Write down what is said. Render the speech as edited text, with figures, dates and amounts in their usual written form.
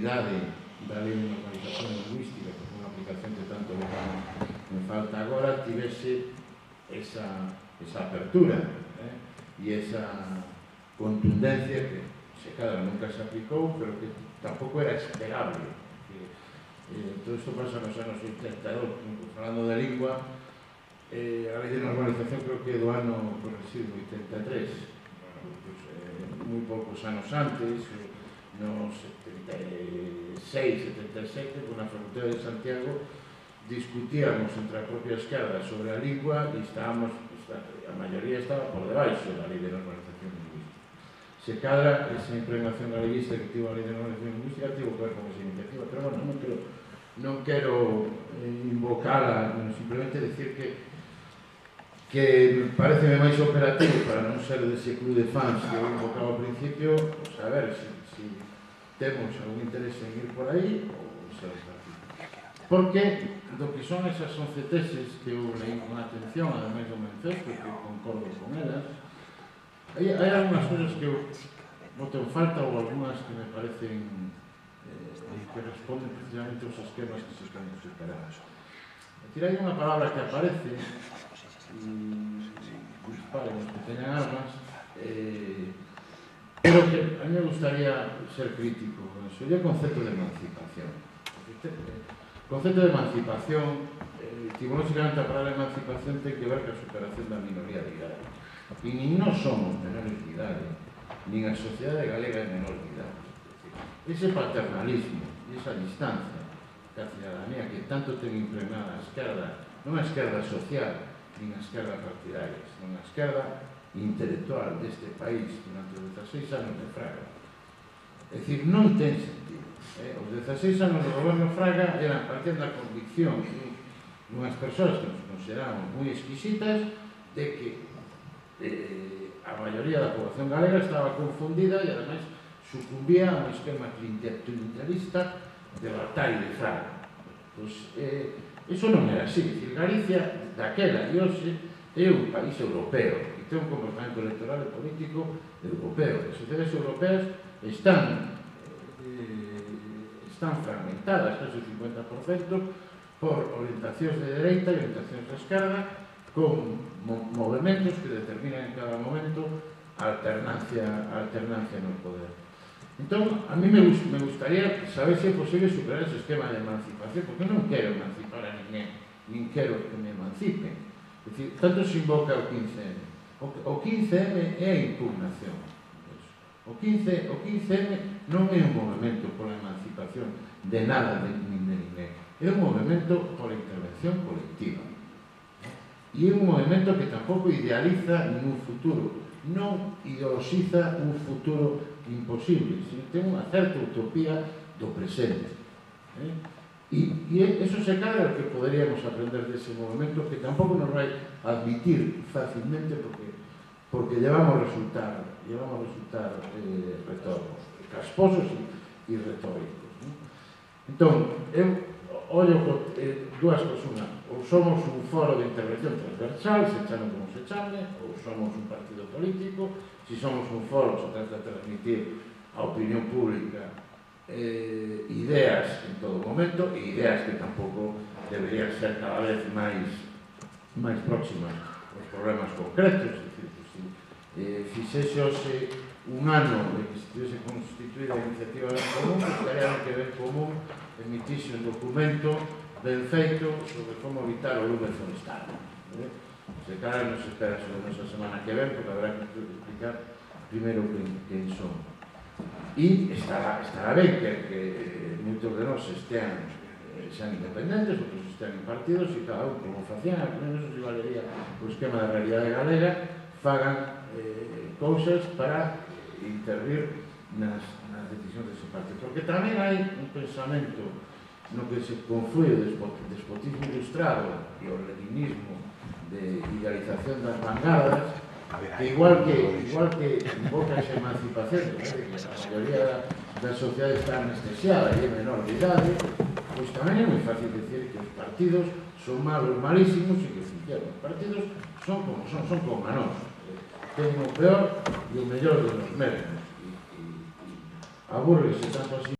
unidade da lei de normalización lingüística, que é unha aplicación que tanto me falta agora, tivese esa apertura e esa contundencia que se cadra nunca se aplicou, pero que tampouco era esperable. Todo isto pasa nos anos 82, falando de lingua, a lei de normalización creo que é do ano correxido 83, moi poucos anos antes, no 76, 77, na Facultade de Santiago, discutíamos entre a propia esquerda sobre a lingua e a maioría estaba por debaixo da lei de normalización lingüística. Se cadra esa impregnación galeguista que tivo a lei de normalización lingüística tivo que ver con esa iniciativa, pero bueno, non quero invocala, simplemente decir que pareceme máis operativo para non ser dese club de fans que eu invocaba ao principio, a ver se temos algún interese en ir por aí ou se repartir. Porque do que son esas 11 teses que eu leí con atención, ademais do manifesto, que concordo con elas, hai algunhas cousas que eu boto en falta ou algunhas que me parecen que responden precisamente aos esquemas que se están superar. É dicir, hai unha palabra que aparece para os que teñan armas, pero que a mí me gustaría ser crítico con eso, é o concepto de emancipación. O concepto de emancipación, etimológicamente a palabra emancipación ten que ver coa superación da minoría de idade. E nin nós somos menores de idade, nin a sociedade galega é menor de idade. Ese paternalismo e esa distancia que a cidadanía que tanto ten impregnada a esquerda, non a esquerda social, nin a esquerda partidaria, senón a esquerda intelectual deste país durante os 16 anos de Fraga. É dicir, non ten sentido. Os 16 anos do goberno Fraga eran partiendo da convicción dunhas persoas que nos consideramos moi exquisitas de que a maioría da población galega estaba confundida e, ademais, sucumbía a un esquema clientelista de Bartai de Fraga. Pois, iso non era así. Galicia, daquela e hoxe, é un país europeo e ten un comportamento electoral e político europeo. As sociedades europeas están fragmentadas, case o 50%, por orientacións de dereita e orientacións de esquerda, con movimentos que determinan en cada momento a alternancia no poder. Entón, a mí me gustaría saber se é posible superar ese esquema de emancipación, porque non quero emancipar a ninguén, nin quero que me emancipen. É dicir, tanto se invoca o 15M. O 15M é a impugnación. O 15M non é un movimento pola emancipación de nada nin de ninguén. É un movimento pola intervención colectiva. E é un movimento que tampouco idealiza ningún futuro, non ideoloxiza un futuro imposible, sino ten unha certa utopía do presente. E eso se cadra o que poderíamos aprender dese movimento, que tampouco nos vai admitir facilmente porque llevamos resultar retornos casposos e retóricos. Entón, eu ollo dúas cosas. Ou somos un foro de intervención transversal, se chame como se chame, ou somos un partido político. Se somos un foro, se trata de transmitir a opinión pública ideas en todo momento, e ideas que tampouco deberían ser cada vez máis próximas aos problemas concretos. Fixéxose un ano de que estivese constituída a iniciativa Ben Común, que estaría que Ben Común emitise un documento ben feito sobre como evitar o lume forestal. Se cara non se espera sobre esa semana que ven, porque habrá que explicar primeiro quen son. E estará ben que moitos de nós sean independentes, outros estean en partidos, e cada un, como facían, al menos se valería o esquema da realidade galega, fagan cousas para intervir nas decisións dese partido. Porque tamén hai un pensamento no que se conflue o despotismo ilustrado e o leninismo de idealización das vanguardas, que igual que invoca esa emancipación, que a maioría da sociedade está anestesiada e é menor de idade, pois tamén é moi fácil decir que os partidos son malos, malísimos e que funcionan. Os partidos son como a nós. Ten o peor e o mellor de los mesmos. E abúrrese tanto así